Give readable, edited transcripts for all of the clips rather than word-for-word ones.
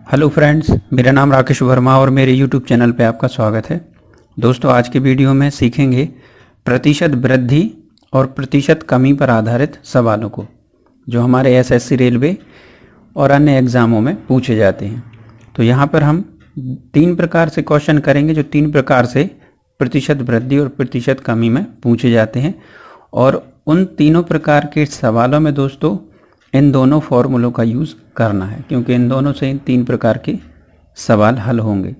Hello friends, मेरा नाम राकेश वर्मा और मेरे यूट्यूब चैनल पे आपका स्वागत है। दोस्तों, आज के वीडियो में सीखेंगे प्रतिशत वृद्धि और प्रतिशत कमी पर आधारित सवालों को, जो हमारे एसएससी रेलवे और अन्य एग्ज़ामों में पूछे जाते हैं। तो यहाँ पर हम 3 प्रकार से क्वेश्चन करेंगे, जो 3 प्रकार से प्रतिशत वृद्धि और प्रतिशत कमी में पूछे जाते हैं। और उन तीनों प्रकार के सवालों में दोस्तों इन दोनों फॉर्मूलों का यूज़ करना है, क्योंकि इन दोनों से इन 3 प्रकार के सवाल हल होंगे।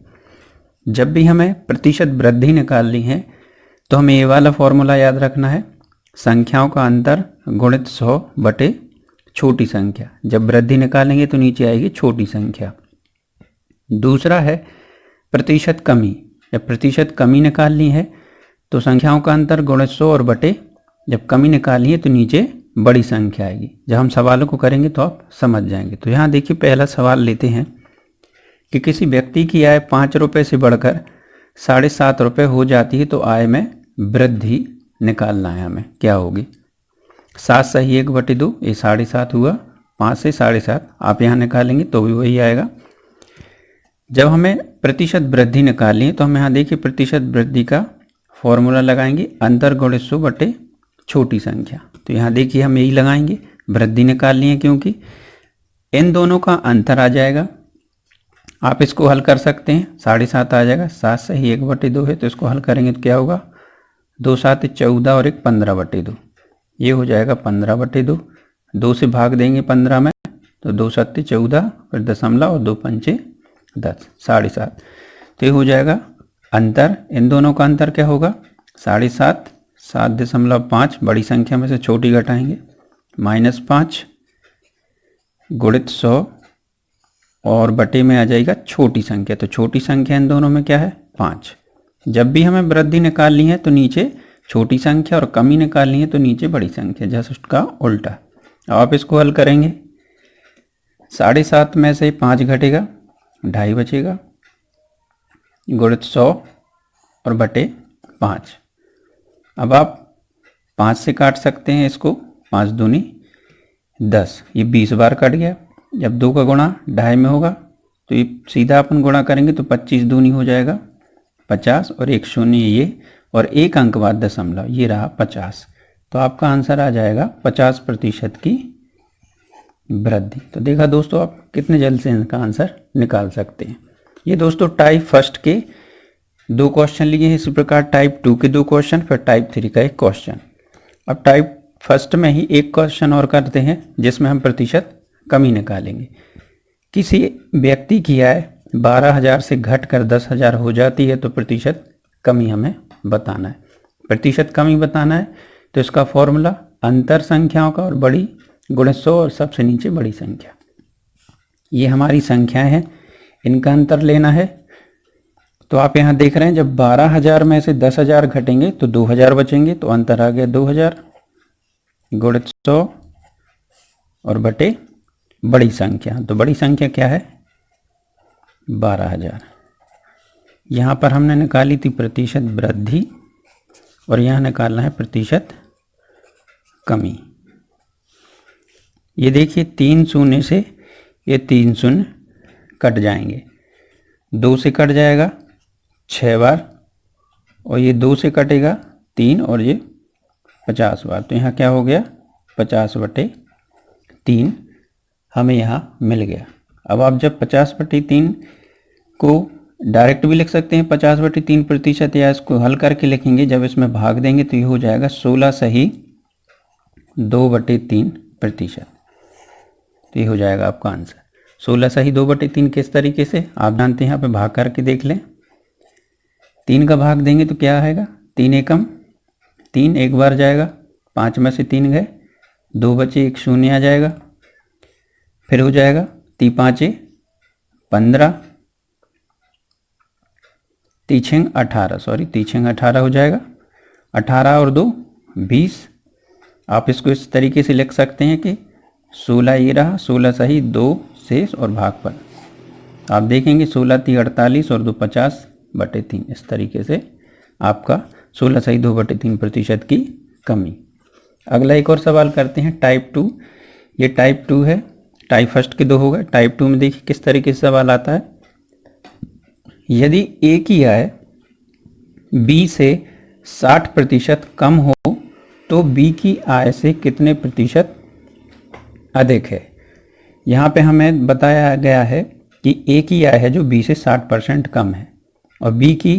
जब भी हमें प्रतिशत वृद्धि निकालनी है तो हमें ये वाला फॉर्मूला याद रखना है, संख्याओं का अंतर गुणित 100 बटे छोटी संख्या। जब वृद्धि निकालेंगे तो नीचे आएगी छोटी संख्या। दूसरा है प्रतिशत कमी। जब प्रतिशत कमी निकालनी है तो संख्याओं का अंतर गुणित 100 और बटे जब कमी निकालनी है तो नीचे बड़ी संख्या आएगी। जब हम सवालों को करेंगे तो आप समझ जाएंगे। तो यहाँ देखिए, पहला सवाल लेते हैं कि किसी व्यक्ति की आय 5 रुपये से बढ़कर 7.5 रुपये हो जाती है तो आय में वृद्धि निकालना है हमें। क्या होगी? 7 सही 1/2, ये 7.5 हुआ। 5 से 7.5 आप यहाँ निकालेंगे तो भी वही आएगा। जब हमें प्रतिशत वृद्धि निकालनी है तो हम यहाँ देखिए प्रतिशत वृद्धि का फॉर्मूला लगाएंगे, अंतर गुणित 100 बटे छोटी संख्या। तो यहाँ देखिए हम यही लगाएंगे, वृद्धि निकालनी है क्योंकि इन दोनों का अंतर आ जाएगा। आप इसको हल कर सकते हैं, 7.5 आ जाएगा। 7 सही 1/2 है तो इसको हल करेंगे तो क्या होगा? 2 7 14 और 1 15/2, ये हो जाएगा 15/2। 2 से भाग देंगे 15 में तो 2 7 14, फिर दशमलव और 2 पंचे 10, 7.5। तो ये हो जाएगा अंतर। इन दोनों का अंतर क्या होगा? 7.5, 7.5 बड़ी संख्या में से छोटी घटाएंगे, -5 गुणित 100 और बटे में आ जाएगा छोटी संख्या। तो छोटी संख्या इन दोनों में क्या है? 5। जब भी हमें वृद्धि निकालनी है तो नीचे छोटी संख्या और कमी निकालनी है तो नीचे बड़ी संख्या, जैसे उसका उल्टा। अब आप इसको हल करेंगे, 7.5 में से 5 घटेगा, 2.5 बचेगा, गुणित 100 और बटे 5। अब आप 5 से काट सकते हैं इसको, 5 दूनी 10, ये 20 बार कट गया। जब 2 का गुणा 2.5 में होगा तो ये सीधा अपन गुणा करेंगे तो 25 दूनी हो जाएगा 50 और 1 शून्य ये, और 1 अंक बाद दशमलव, ये रहा 50। तो आपका आंसर आ जाएगा 50% की वृद्धि। तो देखा दोस्तों, आप कितने जल्द से इनका आंसर निकाल सकते हैं। ये दोस्तों टाइप फर्स्ट के 2 क्वेश्चन लिए हैं, इसी प्रकार टाइप 2 के 2 क्वेश्चन, फिर टाइप 3 का 1 क्वेश्चन। अब टाइप फर्स्ट में ही 1 क्वेश्चन और करते हैं जिसमें हम प्रतिशत कमी निकालेंगे। किसी व्यक्ति की आय 12,000 से घटकर 10,000 हो जाती है तो प्रतिशत कमी हमें बताना है। प्रतिशत कमी बताना है तो इसका फॉर्मूला अंतर संख्याओं का और बड़ी गुणित 100 और सबसे नीचे बड़ी संख्या। ये हमारी संख्याएं हैं, इनका अंतर लेना है। तो आप यहाँ देख रहे हैं, जब 12,000 में से 10,000 घटेंगे तो 2,000 बचेंगे, तो अंतर आ गया 2,000 गुणित 100 और बटे बड़ी संख्या। तो बड़ी संख्या क्या है? 12,000। यहाँ पर हमने निकाली थी प्रतिशत वृद्धि और यहाँ निकालना है प्रतिशत कमी। ये देखिए 3 शून्य से ये 3 शून्य कट जाएंगे, 2 से कट जाएगा 6 बार, और ये 2 से कटेगा 3 और ये 50 बार। तो यहाँ क्या हो गया? 50/3 हमें यहाँ मिल गया। अब आप जब 50/3 को डायरेक्ट भी लिख सकते हैं 50/3 प्रतिशत, या इसको हल करके लिखेंगे। जब इसमें भाग देंगे तो ये हो जाएगा 16 सही 2/3 प्रतिशत। तो ये हो जाएगा आपका आंसर 16 सही 2/3। किस तरीके से आप जानते हैं, यहाँ पे भाग करके देख लें। 3 का भाग देंगे तो क्या आएगा? 3 एकम 3, 1 बार जाएगा, 5 में से 3 गए, 2 बचे, 1 शून्य आ जाएगा, फिर हो जाएगा 3 5 15, 3 18 हो जाएगा, 18 और 2 20। आप इसको इस तरीके से लिख सकते हैं कि 16 ये रहा, 16 सही 2 शेष और भागफल। आप देखेंगे 16 3 48 और 2 50/3। इस तरीके से आपका 16 सही 2/3 प्रतिशत की कमी। अगला एक और सवाल करते हैं टाइप 2। ये टाइप 2 है। टाइप फर्स्ट के 2 हो गए। टाइप 2 में देखिए किस तरीके से सवाल आता है। यदि ए की आय बी से 60% कम हो तो बी की आय से कितने प्रतिशत अधिक है। यहाँ पे हमें बताया गया है कि ए की आय है जो बी से 60% कम है और बी की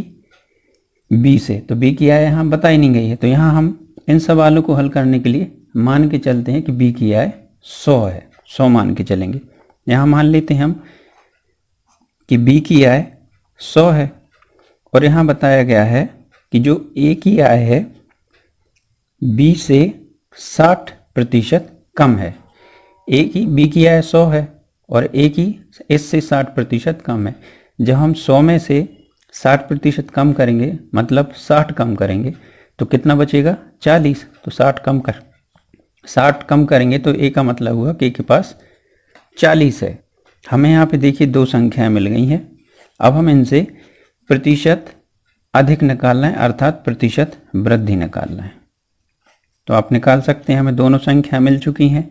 बी से, तो बी की आय यहाँ बताई नहीं गई है। तो यहाँ हम इन सवालों को हल करने के लिए मान के चलते हैं कि बी की आय 100 है, 100 मान के चलेंगे। यहाँ मान लेते हैं हम कि बी की आय 100 है और यहाँ बताया गया है कि जो ए की आय है बी से 60% कम है। बी की आय 100 है और ए की इससे 60% कम है। जब हम 100 में से 60% कम करेंगे, मतलब 60 कम करेंगे, तो कितना बचेगा 40। तो 60 कम करेंगे तो ए का मतलब हुआ कि ए के पास 40 है। हमें यहाँ पे देखिए 2 संख्याएं मिल गई हैं। अब हम इनसे प्रतिशत अधिक निकालना है, अर्थात प्रतिशत वृद्धि निकालना है। तो आप निकाल सकते हैं। हमें दोनों संख्या मिल चुकी हैं।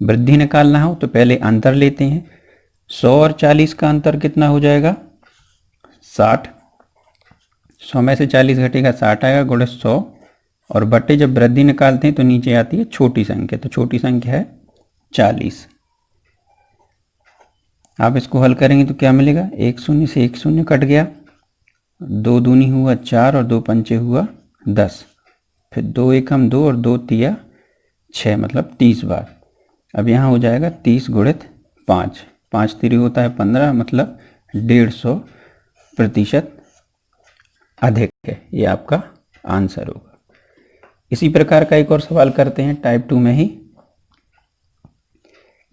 वृद्धि निकालना हो तो पहले अंतर लेते हैं। 100 और 40 का अंतर कितना हो जाएगा 60। 100 में से 40 घटेगा 60 आएगा, गुणे 100 और बटे जब वृद्धि निकालते हैं तो नीचे आती है छोटी संख्या, तो छोटी संख्या है 40। आप इसको हल करेंगे तो क्या मिलेगा, 1 शून्य से 1 शून्य कट गया, 2 दूनी हुआ 4 और 2 पंचे हुआ 10, फिर 2 एकम 2 और 2 तिया 6, मतलब 30 बार। अब यहाँ हो जाएगा 30 गुणित 5, 5 तिरी होता है 15, मतलब 150% अधिक है। ये आपका आंसर होगा। इसी प्रकार का एक और सवाल करते हैं टाइप 2 में ही।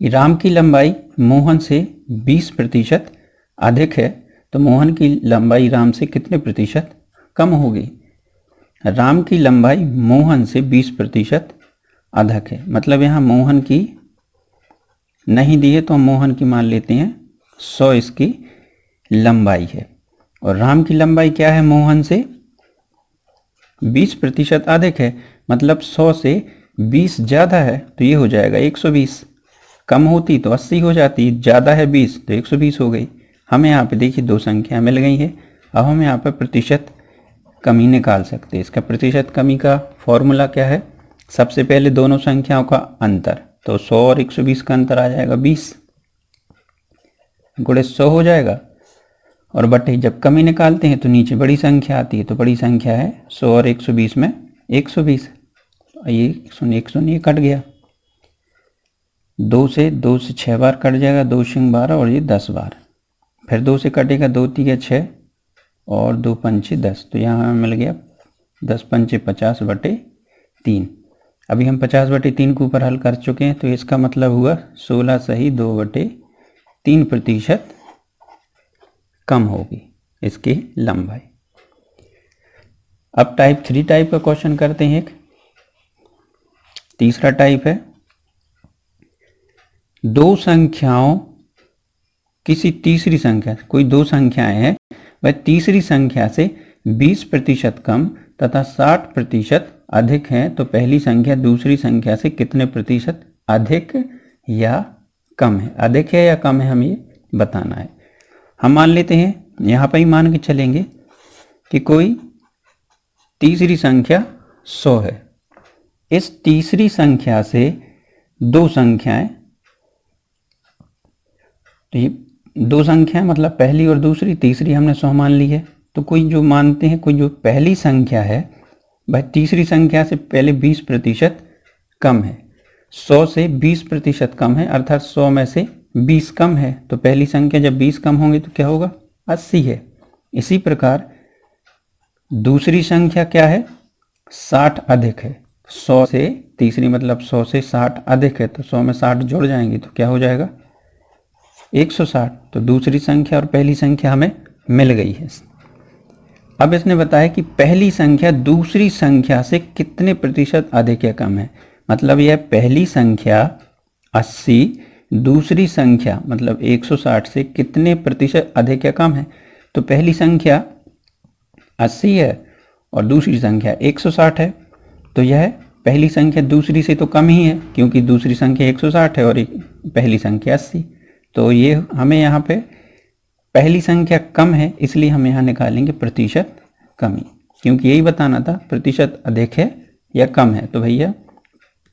राम की लंबाई मोहन से 20% अधिक है तो मोहन की लंबाई राम से कितने प्रतिशत कम होगी। राम की लंबाई मोहन से 20% अधिक है, मतलब यहाँ मोहन की नहीं दी है तो हम मोहन की मान लेते हैं 100 इसकी लंबाई है और राम की लंबाई क्या है मोहन से 20% अधिक है, मतलब 100 से 20 ज़्यादा है तो ये हो जाएगा 120। कम होती तो 80 हो जाती, ज़्यादा है 20 तो 120 हो गई। हमें यहाँ पे देखिए 2 संख्या मिल गई है। अब हम यहाँ पे प्रतिशत कमी निकाल सकते हैं। इसका प्रतिशत कमी का फॉर्मूला क्या है, सबसे पहले दोनों संख्याओं का अंतर, तो 100 और 120 का अंतर आ जाएगा 20, गुणे 100 हो जाएगा और बटे जब कमी निकालते हैं तो नीचे बड़ी संख्या आती है, तो बड़ी संख्या है 100 और 120 में 120। ये 100 कट गया, 2 से 6 बार कट जाएगा, 2 शिंग 12 और ये 10 बार, फिर 2 से कटेगा 2 तिया 6 और 2 पंचे 10, तो यहाँ हमें मिल गया 10 पंचे 50 बटे 3। अभी हम 50 बटे 3 के ऊपर हल कर चुके हैं, तो इसका मतलब हुआ 16 सही 2 बटे 3% कम होगी इसकी लंबाई। अब टाइप 3 टाइप का क्वेश्चन करते हैं। एक तीसरा टाइप है, 2 संख्याओं किसी तीसरी संख्या, कोई 2 संख्याएं हैं, वह तीसरी संख्या से 20% कम तथा 60% अधिक हैं तो पहली संख्या दूसरी संख्या से कितने प्रतिशत अधिक या कम है। अधिक है या कम है हमें ये बताना है। हम मान लेते हैं, यहाँ पर ही मान के चलेंगे कि कोई तीसरी संख्या 100 है। इस तीसरी संख्या से 2 संख्याएं, तो ये 2 संख्याएं मतलब पहली और दूसरी, तीसरी हमने 100 मान ली है। तो कोई जो मानते हैं, कोई जो पहली संख्या है वह तीसरी संख्या से पहले 20% कम है। 100 से 20% कम है, अर्थात 100 में से 20 कम है, तो पहली संख्या जब 20 कम होंगी तो क्या होगा 80 है। इसी प्रकार दूसरी संख्या क्या है 60 अधिक है। 100 से तीसरी मतलब 100 से 60 अधिक है, तो 100 में 60 जुड़ जाएंगे तो क्या हो जाएगा 160। तो दूसरी संख्या और पहली संख्या हमें मिल गई है। अब इसने बताया कि पहली संख्या दूसरी संख्या से कितने प्रतिशत अधिक या कम है, मतलब यह पहली संख्या 80 दूसरी संख्या मतलब 160 से कितने प्रतिशत अधिक या कम है। तो पहली संख्या 80 है और दूसरी संख्या 160 है, तो यह पहली संख्या दूसरी से तो कम ही है, क्योंकि दूसरी संख्या 160 है और पहली संख्या 80। तो ये हमें यहाँ पे पहली संख्या कम है, इसलिए हम यहाँ निकालेंगे प्रतिशत कमी, क्योंकि यही बताना था प्रतिशत अधिक है या कम है। तो भैया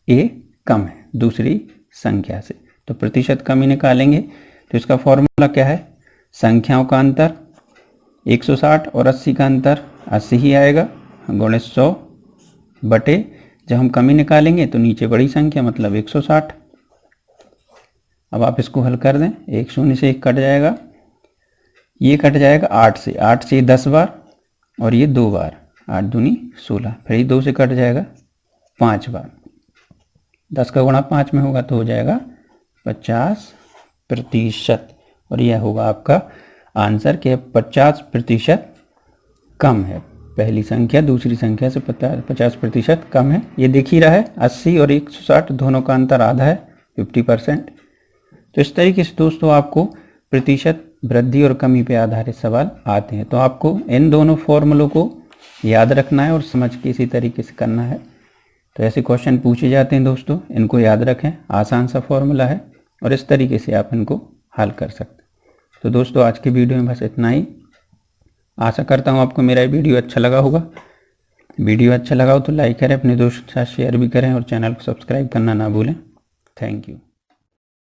ए कम है दूसरी संख्या से, तो प्रतिशत कमी निकालेंगे। तो इसका फॉर्मूला क्या है, संख्याओं का अंतर 160 और 80 का अंतर 80 ही आएगा, गुणित 100 बटे, जब हम कमी निकालेंगे तो नीचे बड़ी संख्या मतलब 160। अब आप इसको हल कर दें, एक शून्य से एक कट जाएगा, ये कट जाएगा 8 से, 8 से 10 बार और ये 2 बार, 8 दूनी 16, फिर ये 2 से कट जाएगा 5 बार, 10 का गुणा 5 में होगा तो हो जाएगा 50%। और यह होगा आपका आंसर कि 50% कम है, पहली संख्या दूसरी संख्या से 50% कम है। ये दिख ही रहा है, 80 और 160 दोनों का अंतर आधा है, 50%। तो इस तरीके से दोस्तों आपको प्रतिशत वृद्धि और कमी पे आधारित सवाल आते हैं। तो आपको इन दोनों फॉर्मूलों को याद रखना है और समझ के इसी तरीके से करना है। तो ऐसे क्वेश्चन पूछे जाते हैं दोस्तों, इनको याद रखें, आसान सा फॉर्मूला है और इस तरीके से आप इनको हल कर सकते हैं। तो दोस्तों आज की वीडियो में बस इतना ही। आशा करता हूँ आपको मेरा वीडियो अच्छा लगा होगा। वीडियो अच्छा लगा हो तो लाइक करें, अपने दोस्तों के साथ शेयर भी करें और चैनल को सब्सक्राइब करना ना भूलें। Thank you.